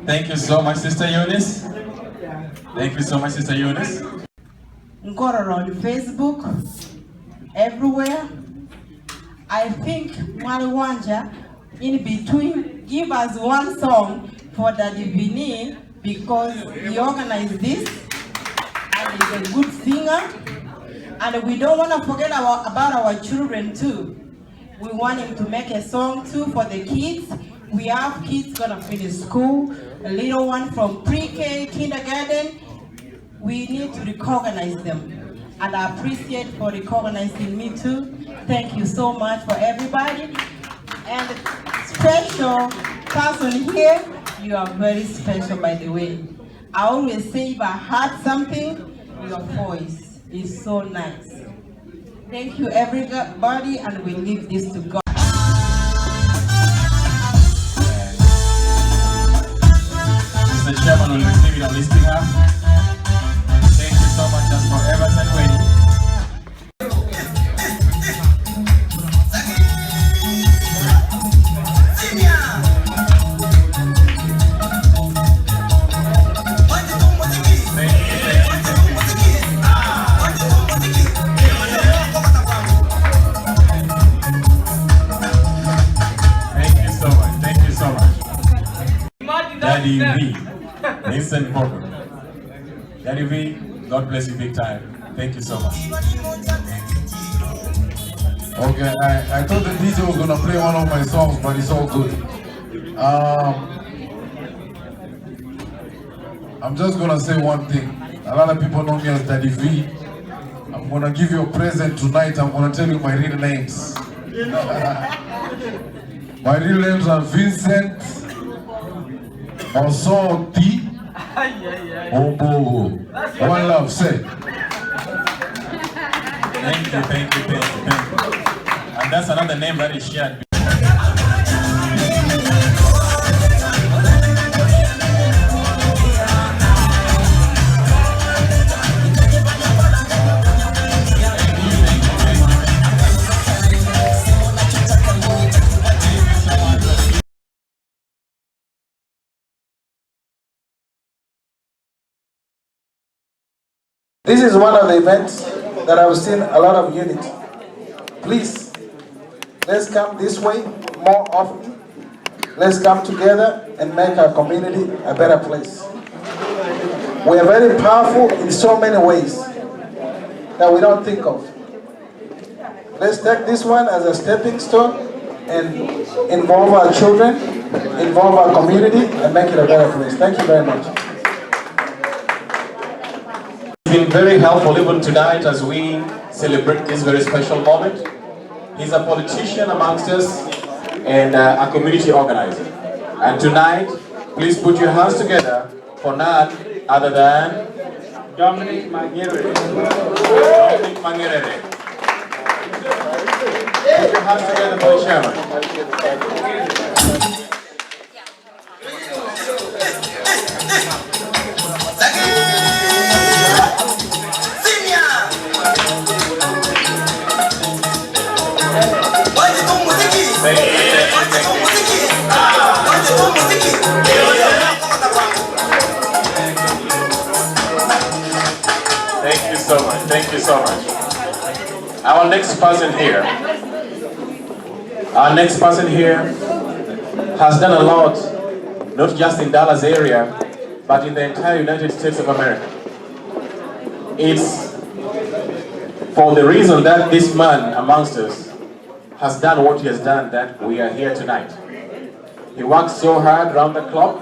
Thank you so much, Sister Eunice. Thank you so much, Sister Eunice. Got on Facebook, everywhere. I think Mwaliwanja, in between, give us one song for Daddy Vini because he organized this and he's a good singer. And we don't want to forget about our children too. We want him to make a song too for the kids. We have kids gonna finish school, a little one from pre-K, kindergarten. We need to recognize them. And I appreciate for recognizing me too. Thank you so much for everybody. And special person here, you are very special by the way. I always say if I heard something, your voice is so nice. Thank you everybody, and we leave this to God. Mr. Chairman will receive it on listing up. Thank you so much just for Everton waiting. Daddy V, Vincent Boko. Daddy V, God bless you big time. Thank you so much. Okay, I thought the DJ was gonna play one of my songs, but it's all good. I'm just gonna say one thing. A lot of people know me as Daddy V. I'm gonna give you a present tonight. I'm gonna tell you my real names. My real names are Vincent Osoti Obo. One love, say. Thank you, thank you, thank you, thank you. And that's another name that is shared. This is one of the events that I've seen a lot of unity. Please, let's come this way more often. Let's come together and make our community a better place. We are very powerful in so many ways that we don't think of. Let's take this one as a stepping stone and involve our children, involve our community, and make it a better place. Thank you very much. Been very helpful even tonight as we celebrate this very special moment. He's a politician amongst us and a community organizer. And tonight, please put your hands together for none other than Dominic Mangirere. Dominic Mangirere. Put your hands together for the chairman. Thank you so much. Thank you so much. Our next person here has done a lot, not just in Dallas area, but in the entire United States of America. It's for the reason that this man amongst us has done what he has done that we are here tonight. He works so hard around the clock,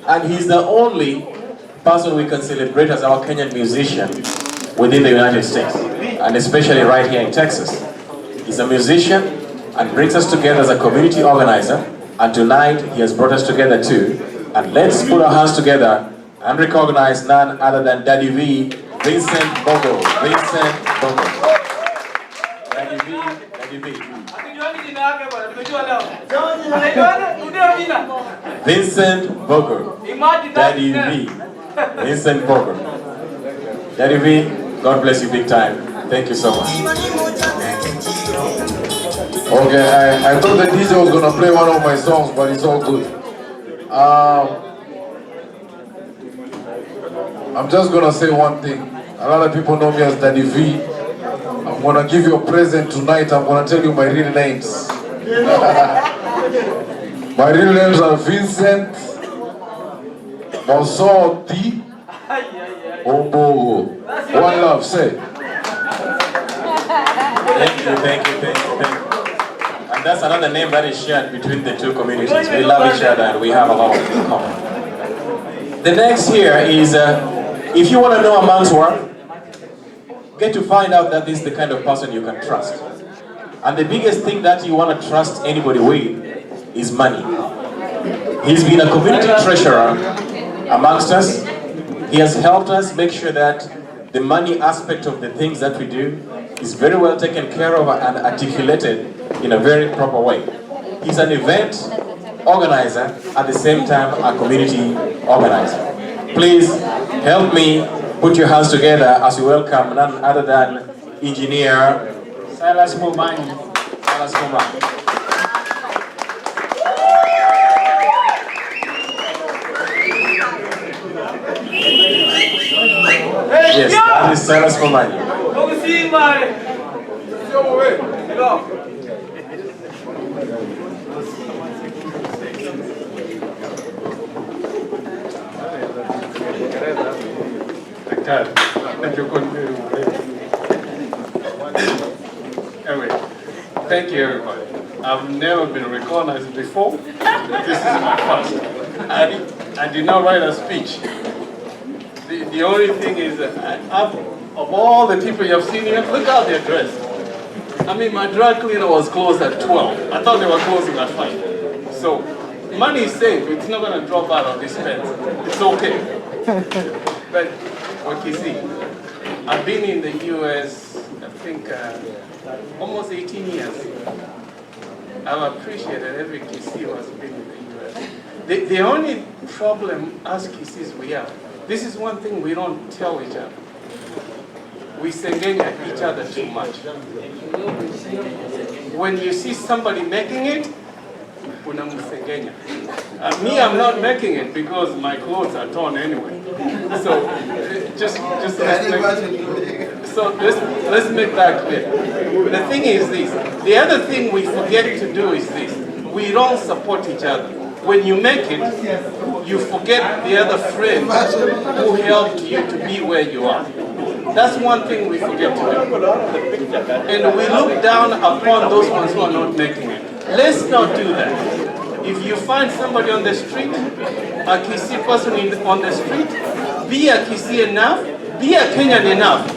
and he's the only person we can celebrate as our Kenyan musician within the United States, and especially right here in Texas. He's a musician and brings us together as a community organizer, and tonight he has brought us together too. And let's put our hands together and recognize none other than Daddy V, Vincent Bogo. Vincent Bogo. Daddy V, Daddy V. Vincent Boger. Daddy V. Vincent Boger. Daddy V, God bless you big time. Thank you so much. Okay, I thought the DJ was gonna play one of my songs, but it's all good. I'm just gonna say one thing. A lot of people know me as Daddy V. I'm gonna give you a present tonight. I'm gonna tell you my real names. My real names are Vincent Mosoti Ombogo. One love, say. Thank you, thank you, thank you, thank you. And that's another name that is shared between the two communities. We love each other and we have a lot in common. The next here is, if you want to know a man's work, get to find out that this is the kind of person you can trust. And the biggest thing that you want to trust anybody with is money. He's been a community treasurer amongst us. He has helped us make sure that the money aspect of the things that we do is very well taken care of and articulated in a very proper way. He's an event organizer, at the same time a community organizer. Please help me put your hands together as we welcome none other than Engineer Silas Mumani. Silas Mumani. Yes, that is Silas Mumani. Anyway, thank you everybody. I've never been recognized before. This is my first. I did not write a speech. The only thing is that of all the people you've seen here, look how they're dressed. I mean, my dry cleaner was closed at 12. I thought they were closing at 5. So, money is safe. It's not going to drop out of this pants. It's okay. But, what Kisii, I've been in the US, I think, almost 18 years. I've appreciated every Kisii who has been in the US. The only problem as Kisiis we have, this is one thing we don't tell each other. We sengenya each other too much. When you see somebody making it, unamsengenya. Me, I'm not making it because my clothes are torn anyway. So let's make that clear. The thing is this. The other thing we forget to do is this. We don't support each other. When you make it, you forget the other friend who helped you to be where you are. That's one thing we forget to do. And we look down upon those ones who are not making it. Let's not do that. If you find somebody on the street, a Kisii person on the street, be a Kisii enough, be a Kenyan enough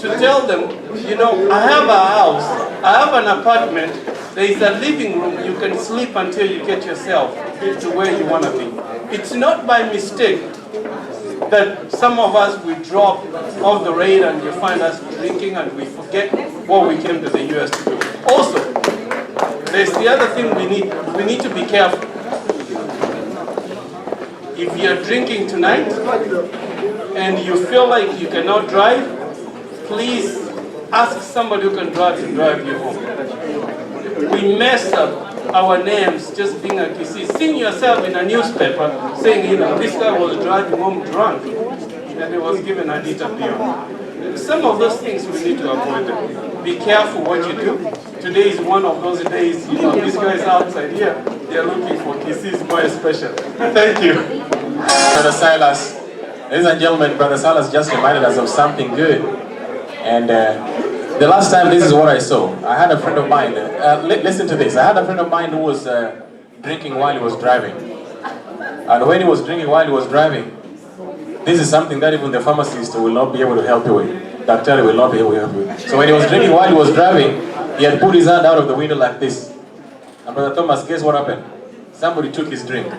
to tell them, you know, I have a house, I have an apartment, there is a living room, you can sleep until you get yourself to where you want to be. It's not by mistake that some of us, we drop off the radar and you find us drinking and we forget what we came to the US to do. Also, there's the other thing we need to be careful. If you're drinking tonight and you feel like you cannot drive, please ask somebody who can drive to drive you home. We mess up our names just being a Kisii. Seeing yourself in a newspaper saying, you know, this guy was driving home drunk and he was given a liter beer. Some of those things we need to avoid them. Be careful what you do. Today is one of those days, you know, these guys outside here, they're looking for Kisiis more special. Thank you. Brother Silas, ladies and gentlemen, Brother Silas just reminded us of something good. And the last time, this is what I saw. I had a friend of mine, listen to this. I had a friend of mine who was drinking while he was driving. And when he was drinking while he was driving, this is something that even the pharmacist will not be able to help you with. Doctor will not be able to help you with. So when he was drinking while he was driving, he had put his hand out of the window like this. And Brother Thomas, guess what happened? Somebody took his drink.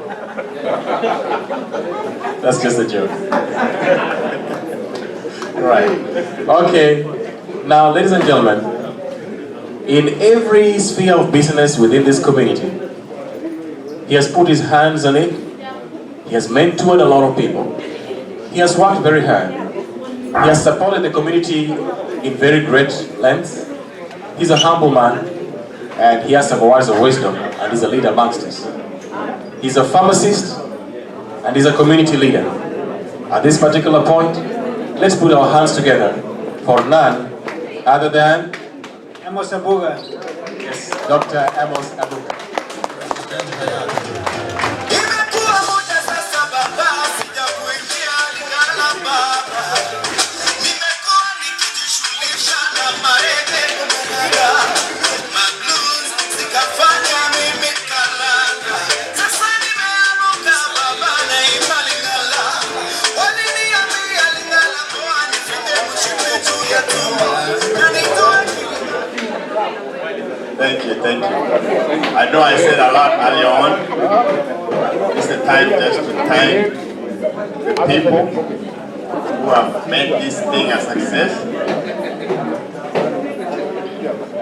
That's just a joke. Right. Okay. Now, ladies and gentlemen, in every sphere of business within this community. He has put his hands on it. He has mentored a lot of people. He has worked very hard. He has supported the community in very great lengths. He's a humble man, and he has some words of wisdom, and he's a leader amongst us. He's a pharmacist, and he's a community leader. At this particular point, let's put our hands together for none other than Amos Abuga. Yes, Dr. Amos Abuga. Thank you. I know I said a lot earlier on. It's the time just to thank the people who have made this thing a success.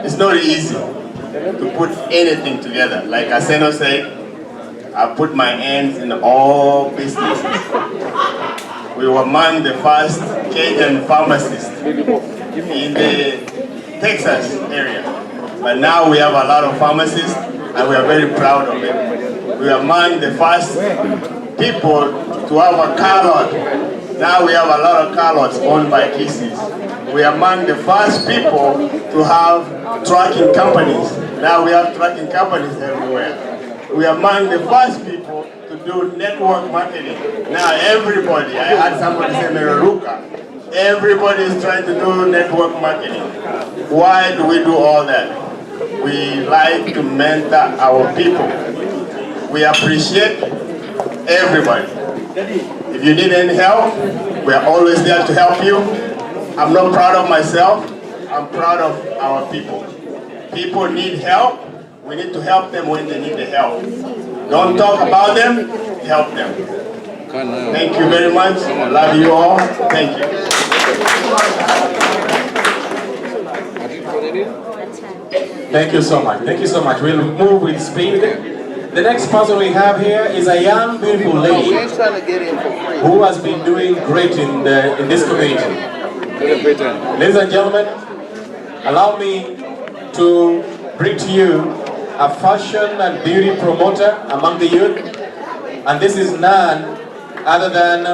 It's not easy to put anything together. Like Aseno said, I put my hands in all businesses. We were among the first Kenyan pharmacists in the Texas area. But now we have a lot of pharmacists, and we are very proud of it. We are among the first people to have a car lot. Now we have a lot of car lots owned by Kisii. We are among the first people to have trucking companies. Now we have trucking companies everywhere. We are among the first people to do network marketing. Now everybody, I had somebody say Meruruka, everybody is trying to do network marketing. Why do we do all that? We like to mentor our people. We appreciate everybody. If you need any help, we are always there to help you. I'm not proud of myself, I'm proud of our people. People need help, we need to help them when they need the help. Don't talk about them, help them. Thank you very much, I love you all, thank you. Thank you so much. Thank you so much. We'll move with speed. The next person we have here is a young, beautiful lady who has been doing great in this community. Ladies and gentlemen, allow me to bring to you a fashion and beauty promoter among the youth, and this is none other than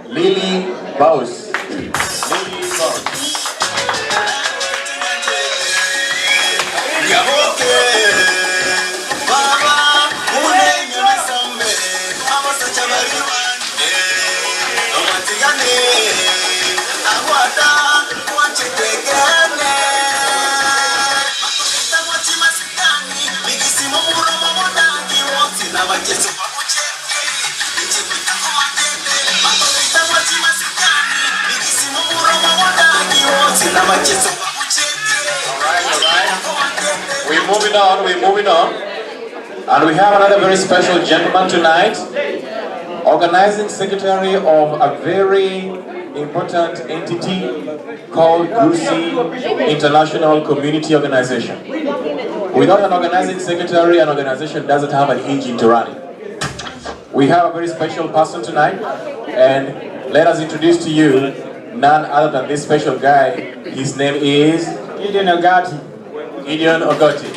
Lily Bose. Lily Bose. We're moving on. And we have another very special gentleman tonight, organizing secretary of a very important entity called Kisii International Community Organization. Without an organizing secretary, an organization doesn't have an engine to run it. We have a very special person tonight, and let us introduce to you none other than this special guy. His name is Gideon Ogati. Gideon Ogati.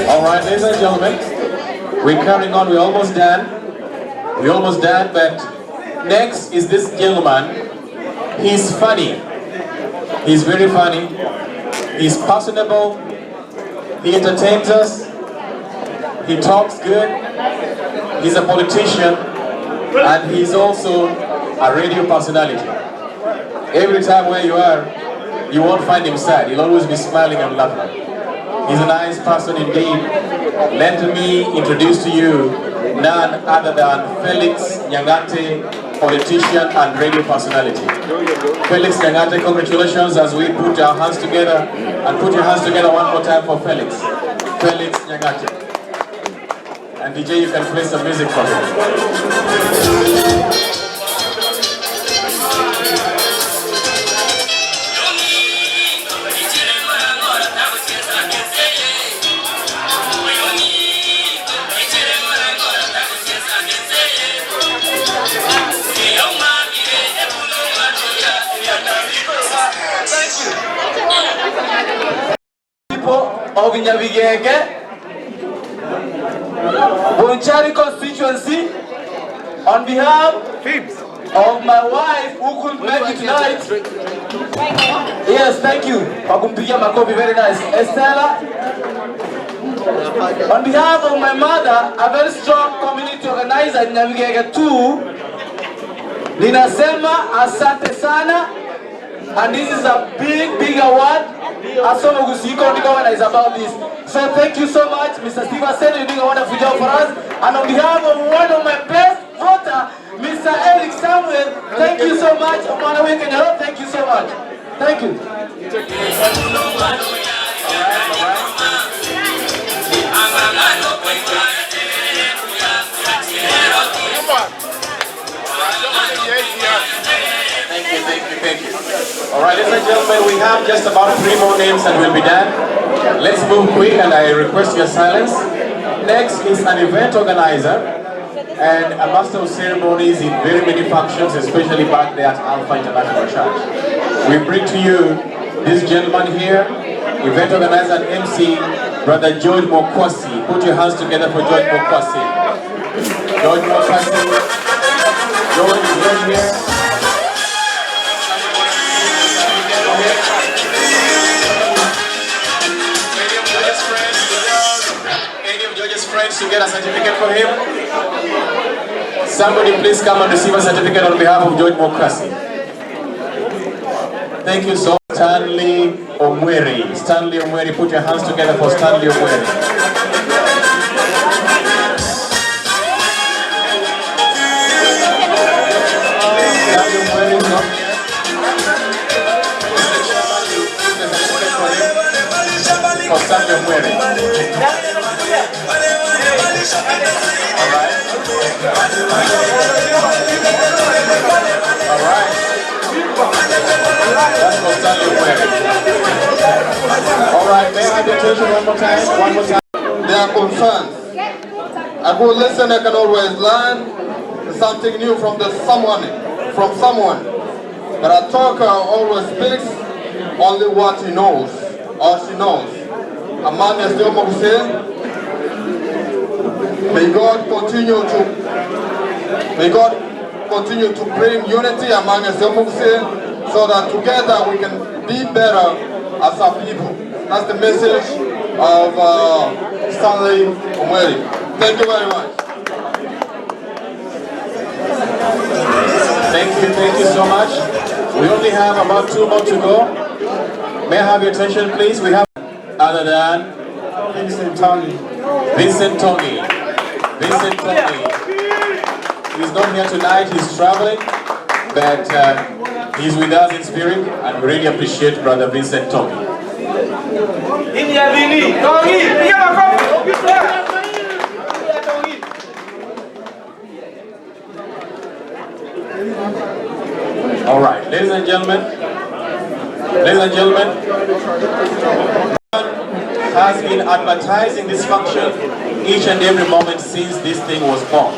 Alright, ladies and gentlemen, we're carrying on, we're almost done, but next is this gentleman. He's funny, he's very funny, he's personable, he entertains us, He talks good, he's a politician, and he's also a radio personality. Every time where you are, you won't find him sad. He'll always be smiling and laughing. He's a nice person indeed. Let me introduce to you none other than Felix Nyangate, politician and radio personality. Felix Nyangate, congratulations as we put our hands together, and put your hands together one more time for Felix. Felix Nyangate. And DJ, you can play some music for him. Of Nyabigenge, Bonchari constituency, on behalf of my wife who couldn't make it tonight. Yes, thank you. Pakumpigia makofi, very nice. Estella. On behalf of my mother, a very strong community organizer in Nyabigenge 2, ninasema asante sana, and this is a big award. Asomo Gusiko is about this. So thank you so much, Mr. Stevenson, you're doing a wonderful job for us. And on behalf of one of my best voter, Mr. Eric Samuel, thank you so much. Thank you so much. Thank you. Thank you. All right, ladies and gentlemen, we have just about 3 more names and we'll be done. Let's move quick and I request your silence. Next is an event organizer and a master of ceremonies in very many functions, especially back there at Alpha International Church. We bring to you this gentleman here, event organizer and MC, Brother George Mokwasi. Put your hands together for George Mokwasi. George Mokwasi. George is right here. Friends to get a certificate for him. Somebody please come and receive a certificate on behalf of George Mokwasi. Thank you so much. Stanley Omweri. Stanley Omweri, put your hands together for Stanley Omweri. Stanley Omweri is not here. For Stanley Omweri. Alright. That's for Stanley Omweri. Alright, may I have your attention one more time? There are concerns. A good listener can always learn something new from someone. But a talker always speaks only what he knows or she knows. Among us, may God continue to bring unity among us so that together we can be better as a people. That's the message of Stanley Omweri. Thank you very much. Thank you so much. We only have about 2 more to go. May I have your attention, please? We have other than Vincent Tongi. Vincent Tongi. He's not here tonight, he's traveling, but he's with us in spirit, and we really appreciate Brother Vincent Tongi. All right, ladies and gentlemen, has been advertising this function each and every moment since this thing was born.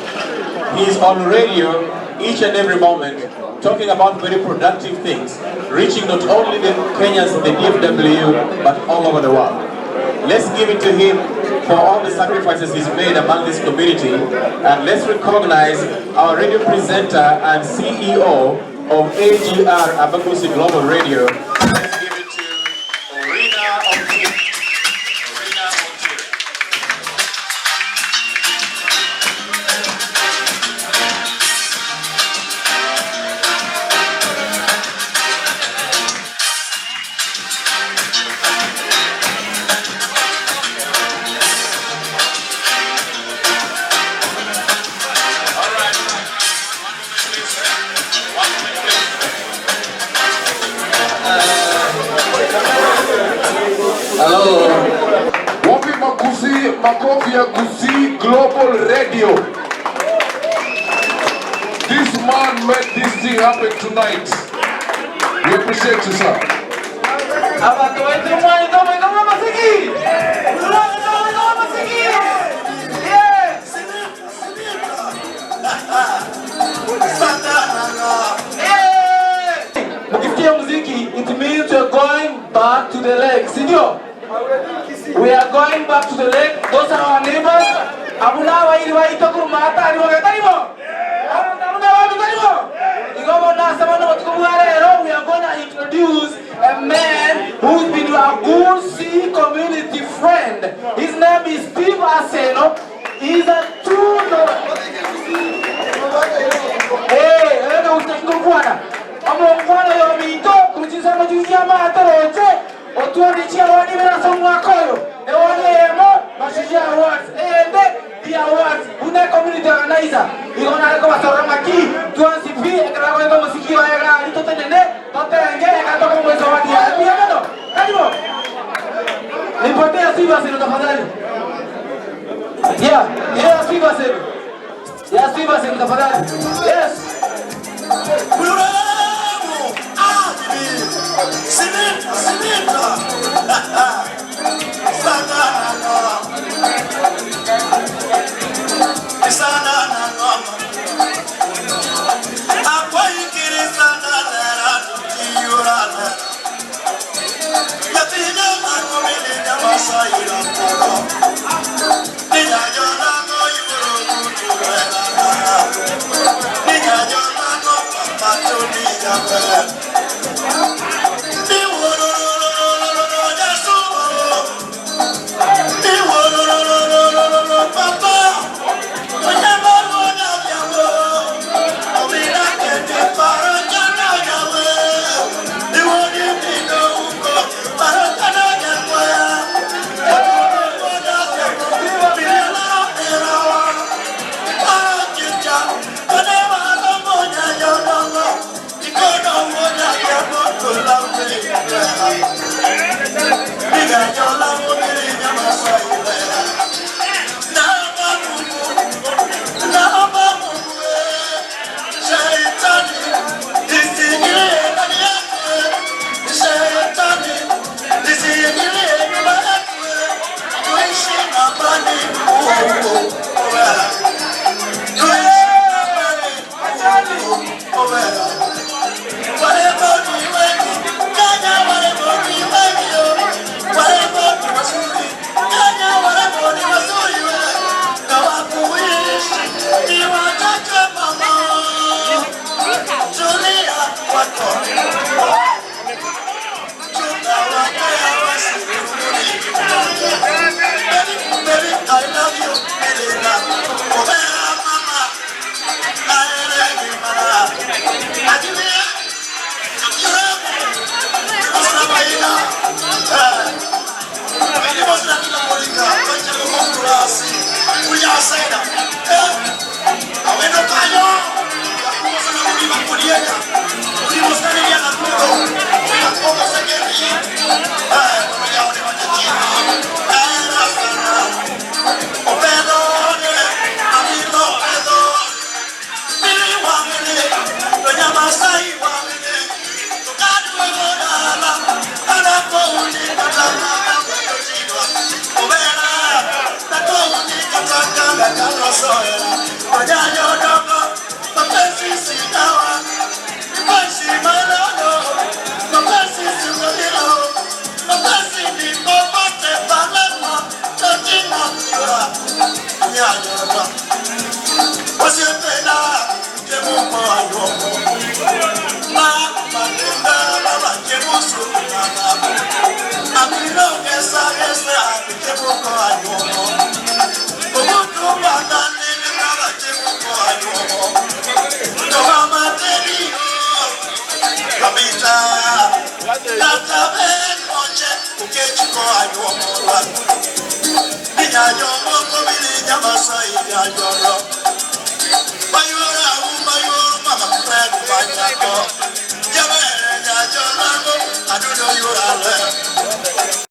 He's on radio each and every moment talking about very productive things, reaching not only the Kenyans in the DFW, but all over the world. Let's give it to him for all the sacrifices he's made among this community, and let's recognize our radio presenter and CEO of AGR Abagusi Global Radio. Let's give it to Orina Otiri. makofi ya Kisii Global Radio. This man made this thing happen tonight. We appreciate you, sir. It means we are going back to the lake. Senior, we are going back to the lake. Those are our neighbors. We are going to introduce a man who's been a Kisii community friend. His name is Steve Aseno. He's a true. Amongwana yo mito kuchisa majukia matoroche otuandichia wani mera somwakoyo ewani emo mashijia awards ende the awards una community organizer igona leko basora maki tuansipi ekarago ego musiki wa ega itote nene tote enge ega toka mwezo wadi ya pia kano karibu nipotea Steve Aseno tafadhali Steve Aseno Steve Aseno tafadhali yes I don't know you are